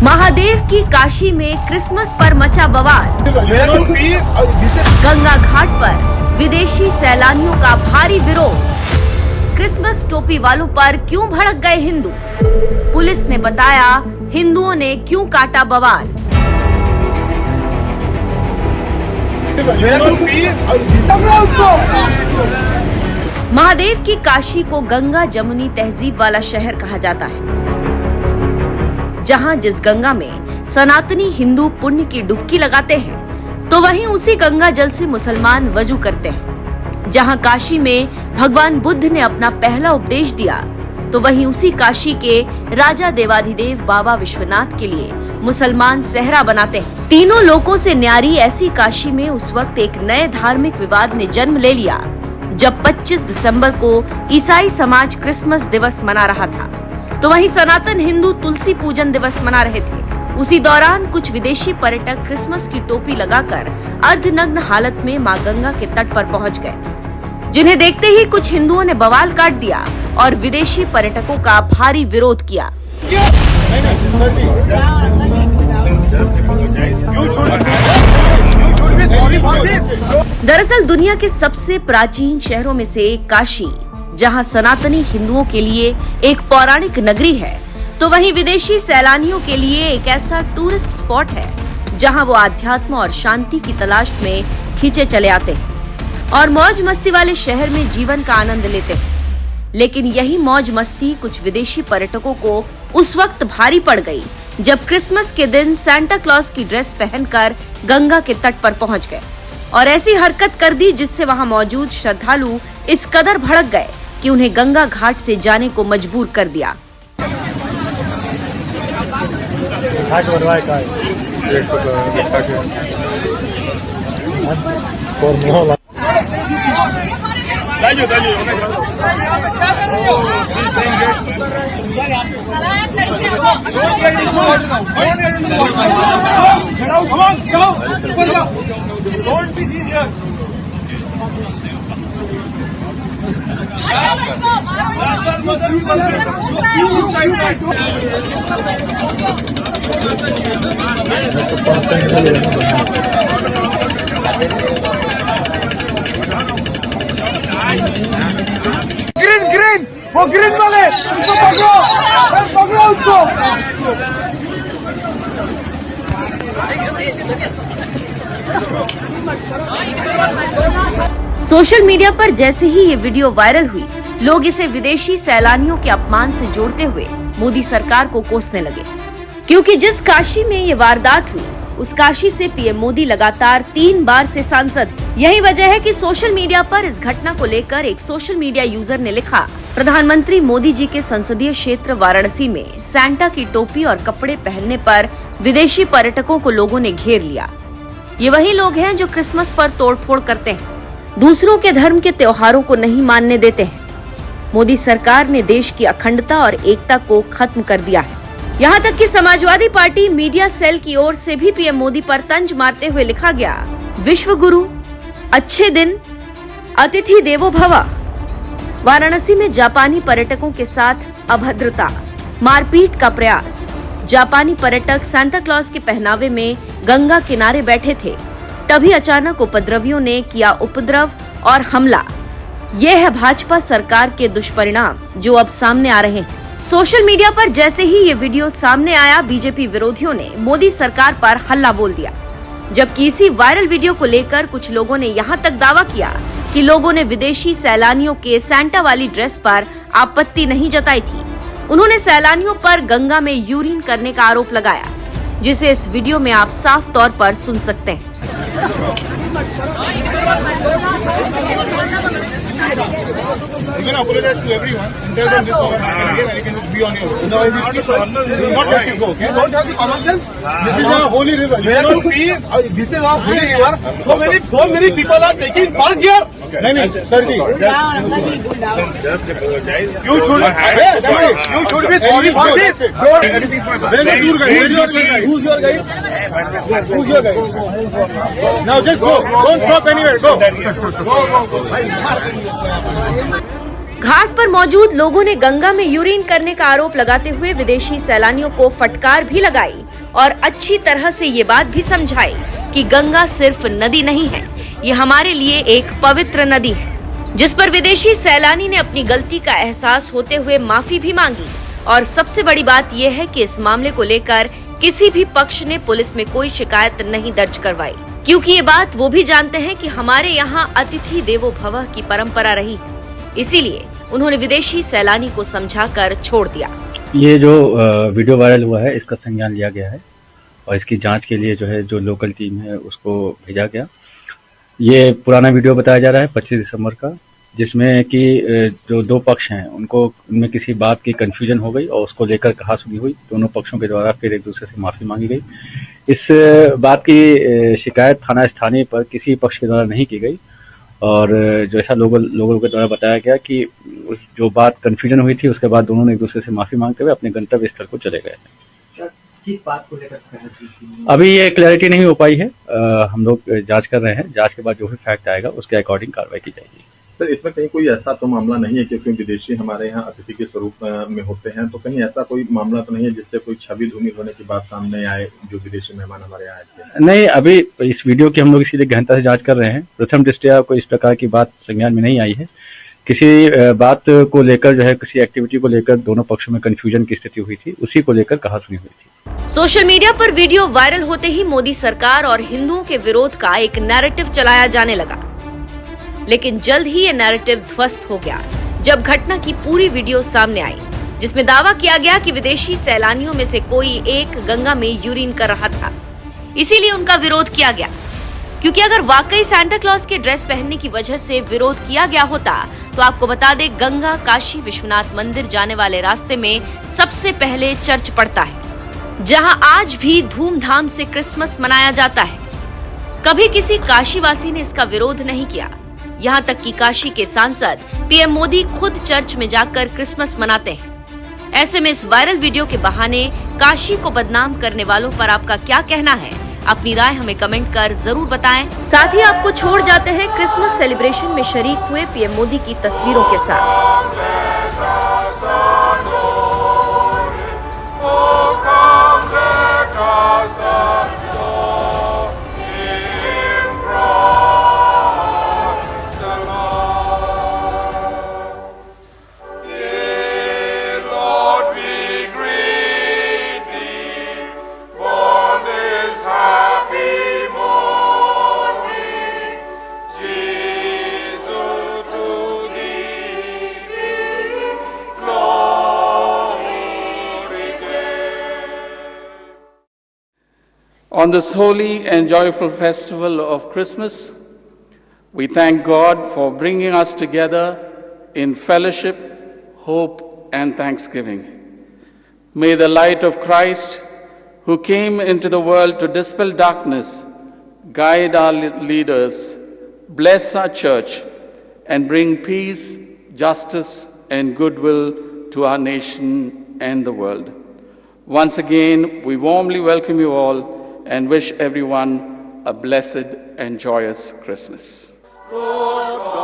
महादेव की काशी में क्रिसमस पर मचा बवाल। गंगा घाट पर विदेशी सैलानियों का भारी विरोध। क्रिसमस टोपी वालों पर क्यों भड़क गए हिंदू? पुलिस ने बताया हिंदुओं ने क्यों काटा बवाल। महादेव की काशी को गंगा जमुनी तहजीब वाला शहर कहा जाता है, जहां जिस गंगा में सनातनी हिंदू पुण्य की डुबकी लगाते हैं, तो वहीं उसी गंगा जल से मुसलमान वजू करते हैं। जहां काशी में भगवान बुद्ध ने अपना पहला उपदेश दिया, तो वहीं उसी काशी के राजा देवाधिदेव बाबा विश्वनाथ के लिए मुसलमान सेहरा बनाते हैं। तीनों लोकों से न्यारी ऐसी काशी में उस वक्त एक नए धार्मिक विवाद ने जन्म ले लिया, जब 25 दिसंबर को ईसाई समाज क्रिसमस दिवस मना रहा था, तो वहीं सनातन हिंदू तुलसी पूजन दिवस मना रहे थे। उसी दौरान कुछ विदेशी पर्यटक क्रिसमस की टोपी लगाकर अर्धनग्न हालत में मां गंगा के तट पर पहुंच गए, जिन्हें देखते ही कुछ हिंदुओं ने बवाल काट दिया और विदेशी पर्यटकों का भारी विरोध किया। दरअसल दुनिया के सबसे प्राचीन शहरों में से एक काशी, जहां सनातनी हिंदुओं के लिए एक पौराणिक नगरी है, तो वहीं विदेशी सैलानियों के लिए एक ऐसा टूरिस्ट स्पॉट है जहां वो आध्यात्म और शांति की तलाश में खींचे चले आते हैं और मौज मस्ती वाले शहर में जीवन का आनंद लेते हैं। लेकिन यही मौज मस्ती कुछ विदेशी पर्यटकों को उस वक्त भारी पड़ गई जब क्रिसमस के दिन सांता क्लॉज की ड्रेस पहनकर गंगा के तट पर पहुंच गए और ऐसी हरकत कर दी जिससे वहां मौजूद श्रद्धालु इस कदर भड़क गए कि उन्हें गंगा घाट से जाने को मजबूर कर दिया। ग्रीन वो ग्रीन वाले उसको पकड़ो उसको। सोशल मीडिया पर जैसे ही ये वीडियो वायरल हुई, लोग इसे विदेशी सैलानियों के अपमान से जोड़ते हुए मोदी सरकार को कोसने लगे, क्योंकि जिस काशी में ये वारदात हुई उस काशी से पीएम मोदी लगातार 3 बार से सांसद। यही वजह है कि सोशल मीडिया पर इस घटना को लेकर एक सोशल मीडिया यूजर ने लिखा, प्रधानमंत्री मोदी जी के संसदीय क्षेत्र वाराणसी में सांता की टोपी और कपड़े पहनने पर विदेशी पर्यटकों को लोगों ने घेर लिया। ये वही लोग हैं जो क्रिसमस पर तोड़फोड़ करते हैं, दूसरों के धर्म के त्योहारों को नहीं मानने देते हैं। मोदी सरकार ने देश की अखंडता और एकता को खत्म कर दिया है। यहाँ तक कि समाजवादी पार्टी मीडिया सेल की ओर से भी पीएम मोदी पर तंज मारते हुए लिखा गया, विश्व गुरु, अच्छे दिन, अतिथि देवो भव। वाराणसी में जापानी पर्यटकों के साथ अभद्रता, मारपीट का प्रयास। जापानी पर्यटक सांता क्लॉज के पहनावे में गंगा किनारे बैठे थे, तभी अचानक उपद्रवियों ने किया उपद्रव और हमला। ये है भाजपा सरकार के दुष्परिणाम जो अब सामने आ रहे हैं। सोशल मीडिया पर जैसे ही ये वीडियो सामने आया, बीजेपी विरोधियों ने मोदी सरकार पर हल्ला बोल दिया, जबकि इसी वायरल वीडियो को लेकर कुछ लोगों ने यहाँ तक दावा किया कि लोगों ने विदेशी सैलानियों के सांता वाली ड्रेस पर आपत्ति नहीं जताई थी। उन्होंने सैलानियों पर गंगा में यूरिन करने का आरोप लगाया, जिसे इस वीडियो में आप साफ तौर पर सुन सकते हैं। You can apologize to everyone. Indulge on this one again, and you can be on your own. No, not let you go. Okay? You don't have the common sense. This is a holy river. You have to be. This is a holy river. So many people are taking part here. नहीं sir ji, just apologize. You should be sorry for this. Who's your guide? Who's your guide? Now just go. Don't stop anywhere. Go. घाट पर मौजूद लोगों ने गंगा में urine करने का आरोप लगाते हुए विदेशी सैलानियों को फटकार भी लगाई और अच्छी तरह से ये बात भी समझाई कि गंगा सिर्फ नदी नहीं है, ये हमारे लिए एक पवित्र नदी है। जिस पर विदेशी सैलानी ने अपनी गलती का एहसास होते हुए माफी भी मांगी। और सबसे बड़ी बात यह है कि इस मामले को लेकर किसी भी पक्ष ने पुलिस में कोई शिकायत नहीं दर्ज करवाई, क्योंकि ये बात वो भी जानते हैं कि हमारे यहाँ अतिथि देवो भवः की परंपरा रही है। इसीलिए उन्होंने विदेशी सैलानी को समझाकर छोड़ दिया। ये जो वीडियो वायरल हुआ है, इसका संज्ञान लिया गया है और इसकी जांच के लिए जो है जो लोकल टीम है उसको भेजा गया। ये पुराना वीडियो बताया जा रहा है 25 दिसंबर का, जिसमें कि जो दो पक्ष हैं उनमें किसी बात की कंफ्यूजन हो गई और उसको लेकर कहासुनी हुई। दोनों पक्षों के द्वारा फिर एक दूसरे से माफी मांगी गई। इस बात की शिकायत थाना स्थानीय पर किसी पक्ष के द्वारा नहीं की गई और जैसा लोगों के द्वारा बताया गया कि जो बात कंफ्यूजन हुई थी उसके बाद दोनों ने एक दूसरे से माफी मांगते हुए अपने गंतव्य स्थल को चले गए। किस बात को लेकर अभी ये क्लैरिटी नहीं हो पाई है। हम लोग जांच कर रहे हैं। जांच के बाद जो भी फैक्ट आएगा उसके अकॉर्डिंग कार्रवाई की जाएगी। सर, इसमें कहीं कोई ऐसा तो मामला नहीं है क्योंकि विदेशी हमारे यहाँ अतिथि के स्वरूप में होते हैं, तो कहीं ऐसा कोई मामला तो नहीं है जिससे कोई छवि धूमिल होने की बात सामने आए जो विदेशी मेहमान हमारे यहाँ आए थे? नहीं, अभी इस वीडियो की हम लोग इसीलिए गहनता से जांच कर रहे हैं। प्रथम दृष्टया कोई इस प्रकार की बात संज्ञान में नहीं आई है। किसी बात को लेकर जो है किसी एक्टिविटी को लेकर दोनों पक्षों में कंफ्यूजन की स्थिति हुई थी, उसी को लेकर कहासुनी हुई थी। सोशल मीडिया पर वीडियो वायरल होते ही मोदी सरकार और हिंदुओं के विरोध का एक नैरेटिव चलाया जाने लगा, लेकिन जल्द ही ये नैरेटिव ध्वस्त हो गया जब घटना की पूरी वीडियो सामने आई, जिसमें दावा किया गया कि विदेशी सैलानियों में से कोई एक गंगा में यूरिन कर रहा था, इसीलिए उनका विरोध किया गया। क्योंकि अगर वाकई सांता क्लॉज के ड्रेस पहनने की वजह से विरोध किया गया होता तो आपको बता दें, गंगा काशी विश्वनाथ मंदिर जाने वाले रास्ते में सबसे पहले चर्च पड़ता है, जहां आज भी धूमधाम से क्रिसमस मनाया जाता है। कभी किसी काशीवासी ने इसका विरोध नहीं किया। यहाँ तक कि काशी के सांसद पीएम मोदी खुद चर्च में जाकर क्रिसमस मनाते हैं। ऐसे में इस वायरल वीडियो के बहाने काशी को बदनाम करने वालों पर आपका क्या कहना है? अपनी राय हमें कमेंट कर जरूर बताएं। साथ ही आपको छोड़ जाते हैं क्रिसमस सेलिब्रेशन में शरीक हुए पीएम मोदी की तस्वीरों के साथ। On this holy and joyful festival of Christmas, we thank God for bringing us together in fellowship, hope, and thanksgiving. May the light of Christ, who came into the world to dispel darkness, guide our leaders, bless our church, and bring peace, justice, and goodwill to our nation and the world. Once again, we warmly welcome you all and wish everyone a blessed and joyous Christmas. Lord God.